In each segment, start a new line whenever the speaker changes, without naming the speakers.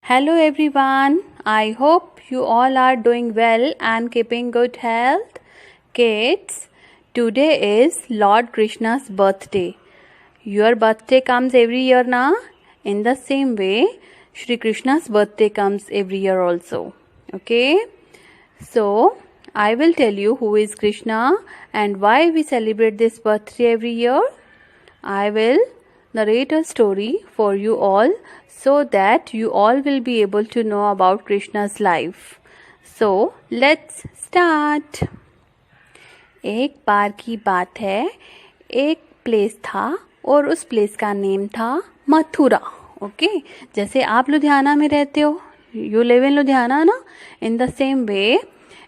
Hello everyone. I hope you all are doing well and keeping good health. Kids, today is Lord Krishna's birthday. Your birthday comes every year na? In the same way, Shri Krishna's birthday comes every year also. Okay? So, I will tell you who is Krishna and why we celebrate this birthday every year. I will narrate a story for you all so that you all will be able to know about Krishna's life. So, let's start. एक बार की बात है, एक place था और उस place का name था मथुरा. ओके, जैसे आप लुधियाना में रहते हो, यू लिव इन लुधियाना ना, इन द सेम वे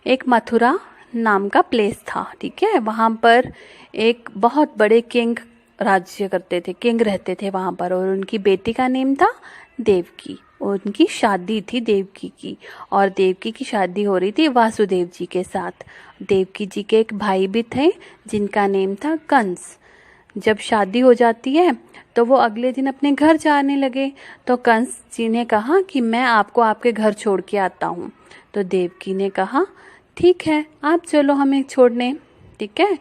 एक मथुरा नाम का प्लेस था. ठीक है, वहाँ पर एक बहुत बड़े किंग राज्य करते थे, किंग रहते थे वहाँ पर, और उनकी बेटी का नेम था देवकी. उनकी शादी थी देवकी की, और देवकी की शादी हो रही थी वासुदेव जी के साथ. देवकी जी के एक भाई भी थे जिनका नेम था कंस. जब शादी हो जाती है तो वो अगले दिन अपने घर जाने लगे. तो कंस जी ने कहा कि मैं आपको आपके घर छोड़ के आता हूँ. तो देवकी ने कहा ठीक है, आप चलो हमें छोड़ने. ठीक है,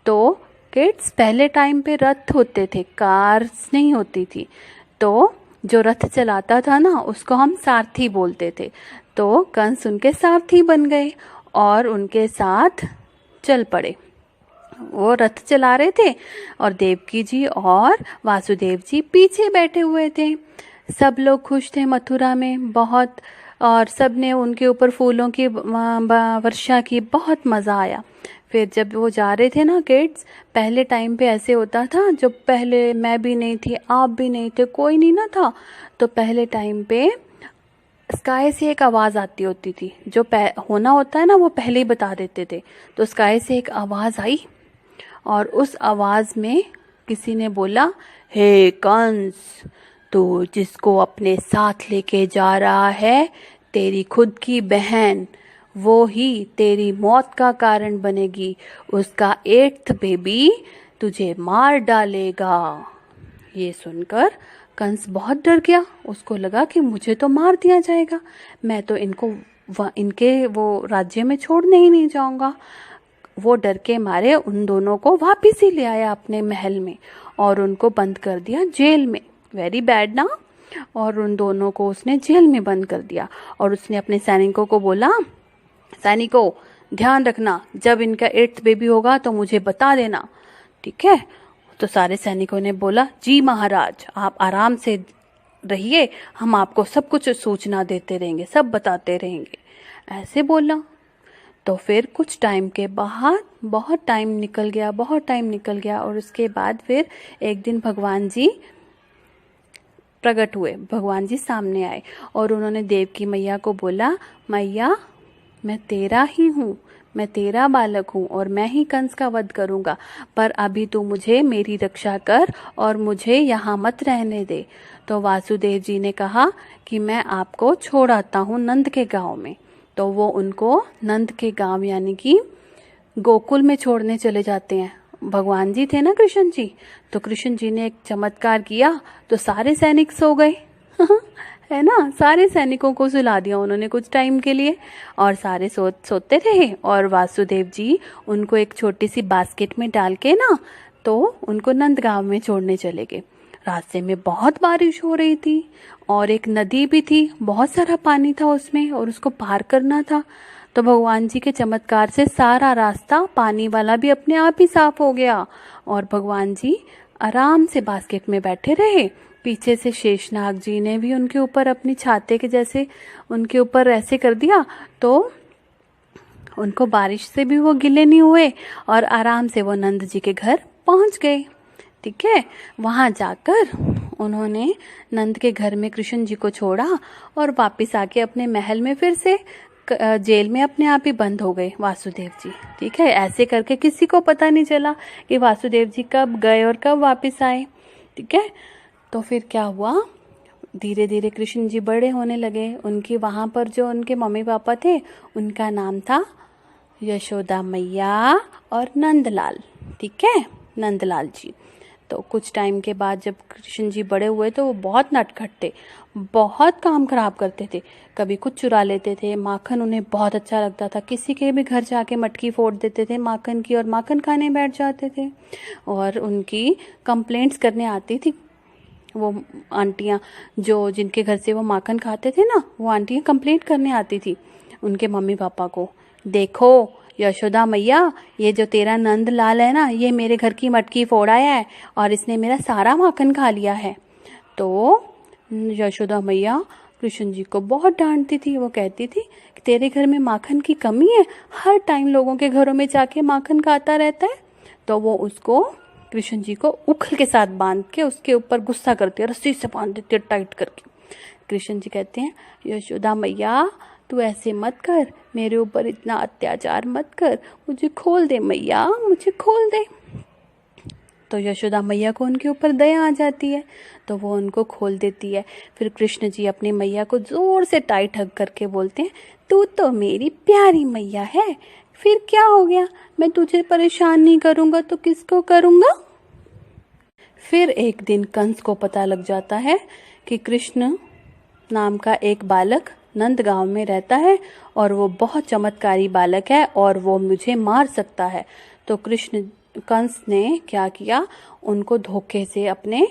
तो किड्स पहले टाइम पे रथ होते थे, कार्स नहीं होती थी. तो जो रथ चलाता था ना, उसको हम सारथी बोलते थे. तो कंस उनके सारथी बन गए और उनके साथ चल पड़े. वो रथ चला रहे थे और देवकी जी और वासुदेव जी पीछे बैठे हुए थे. सब लोग खुश थे मथुरा में बहुत, और सब ने उनके ऊपर फूलों की वर्षा की. बहुत मज़ा आया. फिर जब वो जा रहे थे ना किड्स, पहले टाइम पे ऐसे होता था, जो पहले मैं भी नहीं थी, आप भी नहीं थे, कोई नहीं ना था, तो पहले टाइम पे स्काई से एक आवाज़ आती होती थी. जो होना होता है ना, वो पहले ही बता देते थे. तो स्काई से एक आवाज़ आई और उस आवाज़ में किसी ने बोला, हे कंस, तू जिसको अपने साथ लेके जा रहा है, तेरी खुद की बहन, वो ही तेरी मौत का कारण बनेगी. उसका 8th बेबी तुझे मार डालेगा. ये सुनकर कंस बहुत डर गया. उसको लगा कि मुझे तो मार दिया जाएगा, मैं तो इनके वो राज्य में छोड़ने ही नहीं जाऊंगा. वो डर के मारे उन दोनों को वापस ही ले आया अपने महल में और उनको बंद कर दिया जेल में. वेरी बैड ना. और उन दोनों को उसने जेल में बंद कर दिया और उसने अपने सैनिकों को बोला, सैनिकों ध्यान रखना, जब इनका 8th बेबी होगा तो मुझे बता देना. ठीक है. तो सारे सैनिकों ने बोला, जी महाराज, आप आराम से रहिए, हम आपको सब कुछ सूचना देते रहेंगे, सब बताते रहेंगे. ऐसे बोला. तो फिर कुछ टाइम के बाद बहुत टाइम निकल गया और उसके बाद फिर एक दिन भगवान जी प्रकट हुए. भगवान जी सामने आए और उन्होंने देवकी मैया को बोला, मैया मैं तेरा ही हूँ, मैं तेरा बालक हूँ और मैं ही कंस का वध करूँगा, पर अभी तू मुझे मेरी रक्षा कर और मुझे यहाँ मत रहने दे. तो वासुदेव जी ने कहा कि मैं आपको छोड़ आता हूँ नंद के गांव में. तो वो उनको नंद के गांव यानी कि गोकुल में छोड़ने चले जाते हैं. भगवान जी थे ना कृष्ण जी, तो कृष्ण जी ने एक चमत्कार किया तो सारे सैनिक सो गए. है ना, सारे सैनिकों को सुला दिया उन्होंने कुछ टाइम के लिए, और सारे सोते रहे. और वासुदेव जी उनको एक छोटी सी बास्केट में डाल के ना, तो उनको नंदगांव में छोड़ने चले गए. रास्ते में बहुत बारिश हो रही थी और एक नदी भी थी, बहुत सारा पानी था उसमें और उसको पार करना था. तो भगवान जी के चमत्कार से सारा रास्ता पानी वाला भी अपने आप ही साफ हो गया और भगवान जी आराम से बास्केट में बैठे रहे. पीछे से शेषनाग जी ने भी उनके ऊपर अपनी छाते के जैसे उनके ऊपर ऐसे कर दिया, तो उनको बारिश से भी वो गिले नहीं हुए और आराम से वो नंद जी के घर पहुंच गए. ठीक है, वहां जाकर उन्होंने नंद के घर में कृष्ण जी को छोड़ा और वापस आके अपने महल में फिर से जेल में अपने आप ही बंद हो गए वासुदेव जी. ठीक है, ऐसे करके किसी को पता नहीं चला कि वासुदेव जी कब गए और कब वापस आए. ठीक है, तो फिर क्या हुआ, धीरे धीरे कृष्ण जी बड़े होने लगे. उनकी वहाँ पर जो उनके मम्मी पापा थे, उनका नाम था यशोदा मैया और नंदलाल. ठीक है, नंदलाल जी. तो कुछ टाइम के बाद जब कृष्ण जी बड़े हुए तो वो बहुत नटखट थे, बहुत काम खराब करते थे। कभी कुछ चुरा लेते थे, माखन उन्हें बहुत अच्छा लगता था, किसी के भी घर जाके मटकी फोड़ देते थे माखन की और माखन खाने बैठ जाते थे। और उनकी कंप्लेंट्स करने आती थी वो आंटियाँ, जो जिनके घर से वो माखन खाते थे ना, वो आंटियाँ कंप्लेंट करने आती थी उनके मम्मी पापा को। देखो यशोदा मैया, ये जो तेरा नंद लाल है ना, ये मेरे घर की मटकी फोड़ आया है और इसने मेरा सारा माखन खा लिया है। तो यशोदा मैया कृष्ण जी को बहुत डांटती थी। वो कहती थी कि तेरे घर में माखन की कमी है, हर टाइम लोगों के घरों में जाके माखन खाता रहता है। तो वो उसको, कृष्ण जी को उखल के साथ बांध के उसके ऊपर गुस्सा करती है, रस्सी से बांध देती है टाइट करके। कृष्ण जी कहते हैं, यशोदा मैया तू ऐसे मत कर, मेरे ऊपर इतना अत्याचार मत कर, मुझे खोल दे मैया, मुझे खोल दे। तो यशोदा मैया को उनके ऊपर दया आ जाती है, तो वो उनको खोल देती है। फिर कृष्ण जी अपनी मैया को जोर से टाइट हग करके बोलते हैं, तू तो मेरी प्यारी मैया है, फिर क्या हो गया, मैं तुझे परेशान नहीं करूँगा तो किसको करूँगा। फिर एक दिन कंस को पता लग जाता है कि कृष्ण नाम का एक बालक नंद गांव में रहता है और वो बहुत चमत्कारी बालक है और वो मुझे मार सकता है। तो कंस ने क्या किया, उनको धोखे से अपने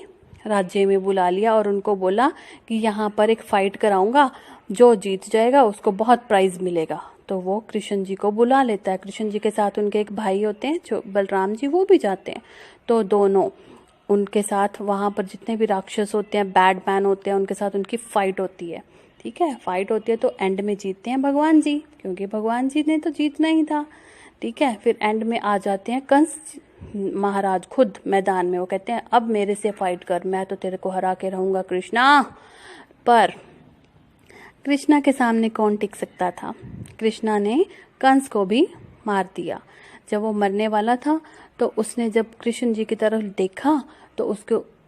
राज्य में बुला लिया और उनको बोला कि यहाँ पर एक फाइट कराऊंगा, जो जीत जाएगा उसको बहुत प्राइज मिलेगा। तो वो कृष्ण जी को बुला लेता है। कृष्ण जी के साथ उनके एक भाई होते हैं जो बलराम जी, वो भी जाते हैं। तो दोनों उनके साथ वहाँ पर जितने भी राक्षस होते हैं, बैड मैन होते हैं, उनके साथ उनकी फाइट होती है। ठीक है, फाइट होती है तो एंड में जीतते हैं भगवान जी, क्योंकि भगवान जी ने तो जीतना ही था। ठीक है, फिर एंड में आ जाते हैं कंस महाराज खुद मैदान में। वो कहते हैं अब मेरे से फाइट कर, मैं तो तेरे को हरा के रहूंगा कृष्णा। पर कृष्णा के सामने कौन टिक सकता था। कृष्णा ने कंस को भी मार दिया। जब वो मरने वाला था तो उसने जब कृष्ण जी की तरफ देखा तो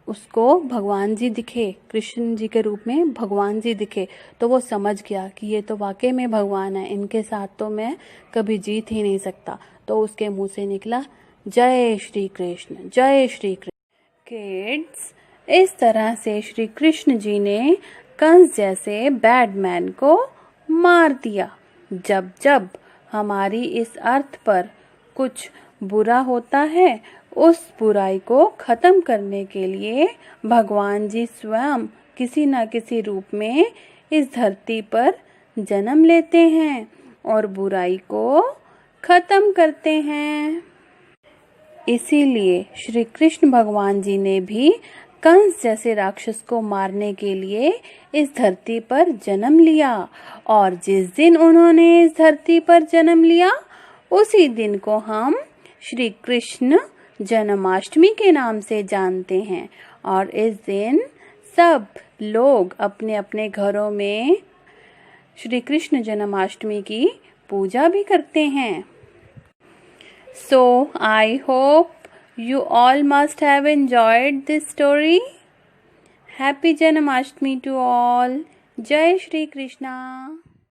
उसको भगवान जी दिखे, कृष्ण जी के रूप में भगवान जी दिखे। तो वो समझ गया कि ये तो वाकई में भगवान है, इनके साथ तो मैं कभी जीत ही नहीं सकता। तो उसके मुंह से निकला, जय श्री कृष्ण, जय श्री कृष्ण। किड्स, इस तरह से श्री कृष्ण जी ने कंस जैसे बैडमैन को मार दिया। जब जब हमारी इस अर्थ पर कुछ बुरा होता है, उस बुराई को खत्म करने के लिए भगवान जी स्वयं किसी न किसी रूप में इस धरती पर जन्म लेते हैं और बुराई को खत्म करते हैं। इसीलिए श्री कृष्ण भगवान जी ने भी कंस जैसे राक्षस को मारने के लिए इस धरती पर जन्म लिया। और जिस दिन उन्होंने इस धरती पर जन्म लिया, उसी दिन को हम श्री कृष्ण जन्माष्टमी के नाम से जानते हैं। और इस दिन सब लोग अपने अपने घरों में श्री कृष्ण जन्माष्टमी की पूजा भी करते हैं। So I hope you all must have enjoyed this story. Happy Janmashtami to all. Jai Shri Krishna.